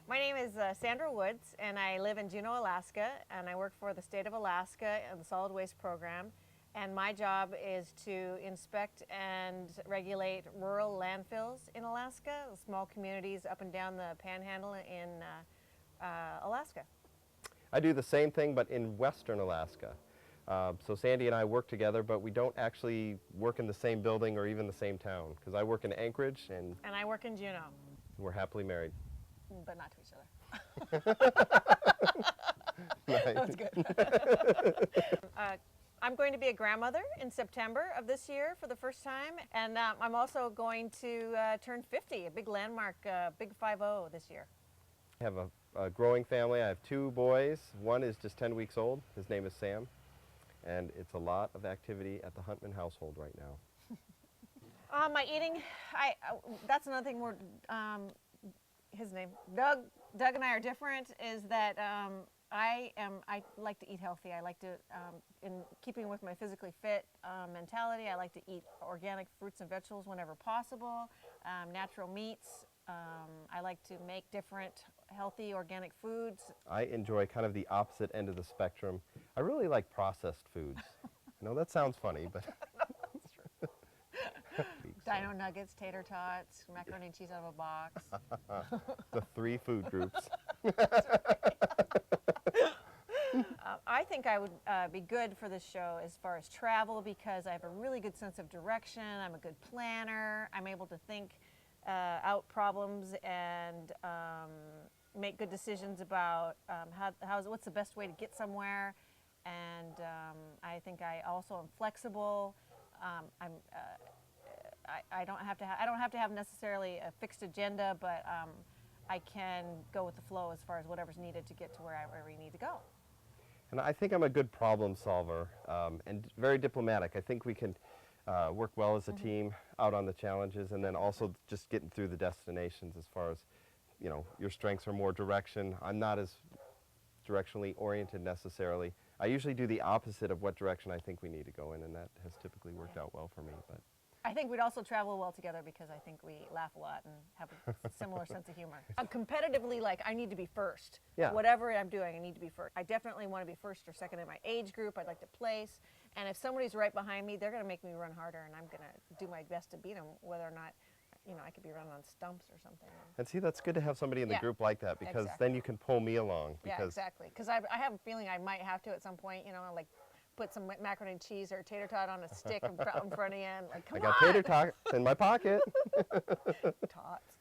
My name is Sandra Woods, and I live in Juneau, Alaska, and I work for the state of Alaska and the solid waste program. And my job is to inspect and regulate rural landfills in Alaska, small communities up and down the panhandle in Alaska. I do the same thing, but in western Alaska. So Sandy and I work together, but we don't actually work in the same building or even the same town, because I work in Anchorage and I work in Juneau. We're happily married. But not to each other. That was good. I'm going to be a grandmother in September of this year for the first time, and I'm also going to turn 50, a big landmark, big 5-0 this year. I have a growing family. I have 2 boys. One is just 10 weeks old. His name is Sam, and it's a lot of activity at the Huntman household right now. My eating, that's another thing we're, his name, Doug and I are different, is that I like to eat healthy. I like to, in keeping with my physically fit mentality, I like to eat organic fruits and vegetables whenever possible, natural meats. I like to make different healthy organic foods. I enjoy kind of the opposite end of the spectrum. I really like processed foods. I know that sounds funny, but... Dino nuggets, tater tots, macaroni and cheese out of a box. The 3 food groups. I think I would be good for this show as far as travel because I have a really good sense of direction. I'm a good planner. I'm able to think out problems and make good decisions about what's the best way to get somewhere. And I think I also am flexible. I don't have to have necessarily a fixed agenda, but I can go with the flow as far as whatever's needed to get to wherever we need to go. And I think I'm a good problem solver and very diplomatic. I think we can work well as a team out on the challenges, and then also just getting through the destinations as far as, you know, your strengths are more direction. I'm not as directionally oriented necessarily. I usually do the opposite of what direction I think we need to go in, and that has typically worked out well for me. But I think we'd also travel well together because I think we laugh a lot and have a similar sense of humor. I'm competitively like, I need to be first. Yeah. Whatever I'm doing, I need to be first. I definitely want to be first or second in my age group. I'd like to place. And if somebody's right behind me, they're going to make me run harder, and I'm going to do my best to beat them, whether or not, you know, I could be running on stumps or something. And see, that's good to have somebody in the group like that, because then you can pull me along. Yeah, exactly. Because I have a feeling I might have to at some point, you know, like put some macaroni and cheese or tater tot on a stick in front of you and like, come on. I got tater tots in my pocket. Tots.